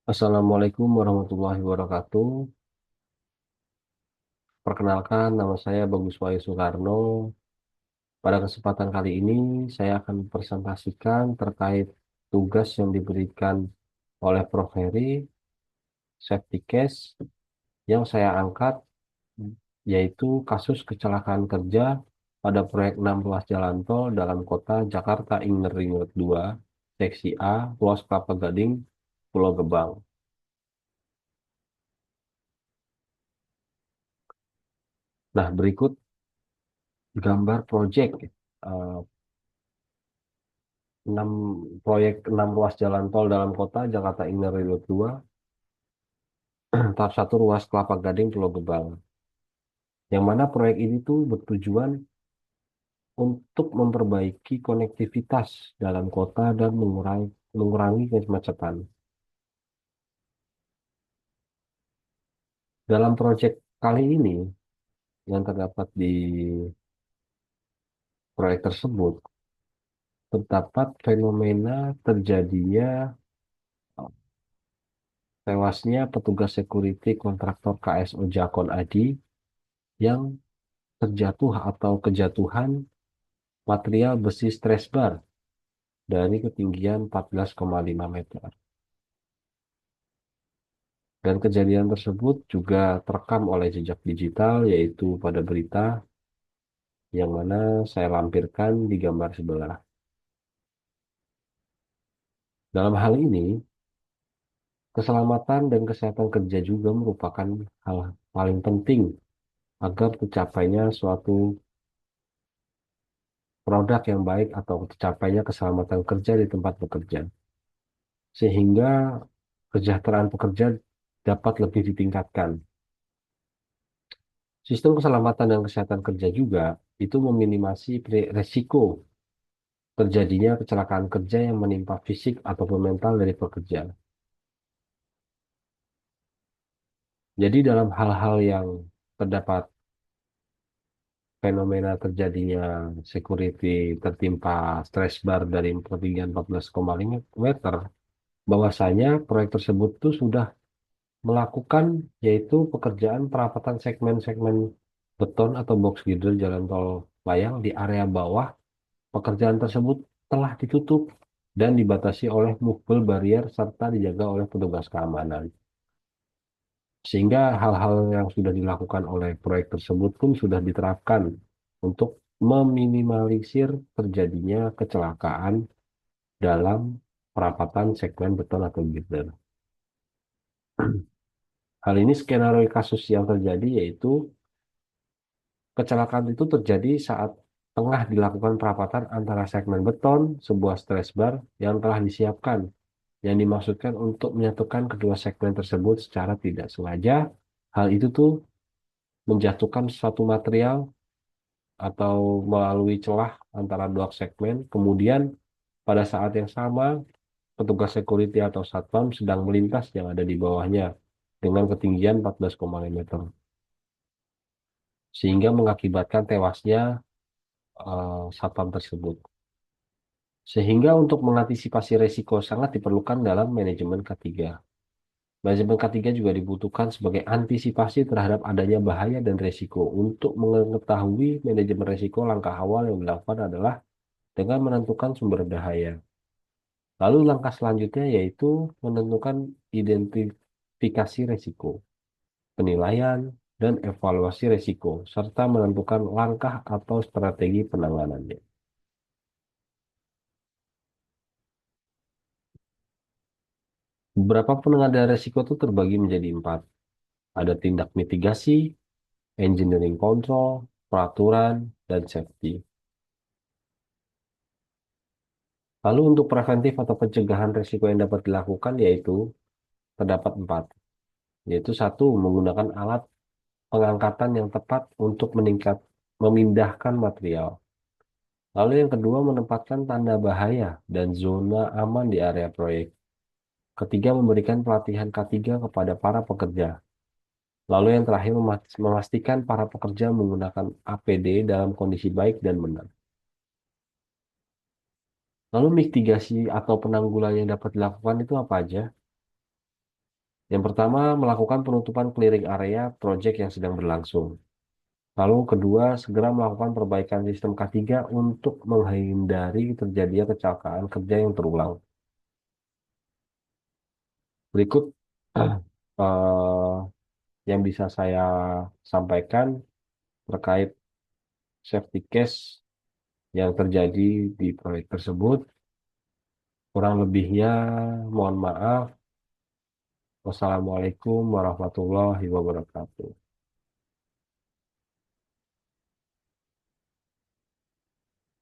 Assalamualaikum warahmatullahi wabarakatuh. Perkenalkan, nama saya Bagus Wahyu Soekarno. Pada kesempatan kali ini, saya akan presentasikan terkait tugas yang diberikan oleh Prof. Heri, safety case, yang saya angkat, yaitu kasus kecelakaan kerja pada proyek 6 ruas jalan tol dalam kota Jakarta Inner Ring Road 2, Seksi A, Ruas Kelapa Gading, Pulau Gebang. Nah, berikut gambar proyek 6 proyek 6 ruas jalan tol dalam kota Jakarta Inner Ring Road 2, tahap 1 ruas Kelapa Gading Pulau Gebang. Yang mana proyek ini tuh bertujuan untuk memperbaiki konektivitas dalam kota dan mengurangi kemacetan. Dalam proyek kali ini yang terdapat di proyek tersebut terdapat fenomena terjadinya tewasnya petugas security kontraktor KSO Jakon Adi yang terjatuh atau kejatuhan material besi stress bar dari ketinggian 14,5 meter. Dan kejadian tersebut juga terekam oleh jejak digital, yaitu pada berita yang mana saya lampirkan di gambar sebelah. Dalam hal ini, keselamatan dan kesehatan kerja juga merupakan hal paling penting agar tercapainya suatu produk yang baik atau tercapainya keselamatan kerja di tempat bekerja. Sehingga kesejahteraan pekerja dapat lebih ditingkatkan. Sistem keselamatan dan kesehatan kerja juga itu meminimasi resiko terjadinya kecelakaan kerja yang menimpa fisik ataupun mental dari pekerja. Jadi dalam hal-hal yang terdapat fenomena terjadinya security tertimpa stress bar dari ketinggian 14,5 meter, bahwasanya proyek tersebut tuh sudah melakukan yaitu pekerjaan perapatan segmen-segmen beton atau box girder jalan tol layang di area bawah. Pekerjaan tersebut telah ditutup dan dibatasi oleh movable barrier serta dijaga oleh petugas keamanan. Sehingga hal-hal yang sudah dilakukan oleh proyek tersebut pun sudah diterapkan untuk meminimalisir terjadinya kecelakaan dalam perapatan segmen beton atau girder. Hal ini skenario kasus yang terjadi yaitu kecelakaan itu terjadi saat tengah dilakukan perapatan antara segmen beton, sebuah stress bar yang telah disiapkan, yang dimaksudkan untuk menyatukan kedua segmen tersebut secara tidak sengaja. Hal itu tuh menjatuhkan suatu material atau melalui celah antara dua segmen. Kemudian pada saat yang sama, petugas security atau satpam sedang melintas yang ada di bawahnya dengan ketinggian 14,5 meter. Sehingga mengakibatkan tewasnya satpam tersebut. Sehingga untuk mengantisipasi resiko sangat diperlukan dalam manajemen K3. Manajemen K3 juga dibutuhkan sebagai antisipasi terhadap adanya bahaya dan resiko. Untuk mengetahui manajemen resiko, langkah awal yang dilakukan adalah dengan menentukan sumber bahaya. Lalu langkah selanjutnya yaitu menentukan identifikasi resiko, penilaian, dan evaluasi resiko, serta menentukan langkah atau strategi penanganannya. Beberapa pengendalian resiko itu terbagi menjadi 4. Ada tindak mitigasi, engineering control, peraturan, dan safety. Lalu untuk preventif atau pencegahan risiko yang dapat dilakukan yaitu terdapat 4. Yaitu satu, menggunakan alat pengangkatan yang tepat untuk memindahkan material. Lalu yang kedua, menempatkan tanda bahaya dan zona aman di area proyek. Ketiga, memberikan pelatihan K3 kepada para pekerja. Lalu yang terakhir, memastikan para pekerja menggunakan APD dalam kondisi baik dan benar. Lalu mitigasi atau penanggulangan yang dapat dilakukan itu apa aja? Yang pertama, melakukan penutupan clearing area proyek yang sedang berlangsung. Lalu kedua, segera melakukan perbaikan sistem K3 untuk menghindari terjadinya kecelakaan kerja yang terulang. Berikut eh, yang bisa saya sampaikan terkait safety case yang terjadi di proyek tersebut. Kurang lebihnya, mohon maaf. Wassalamualaikum warahmatullahi wabarakatuh.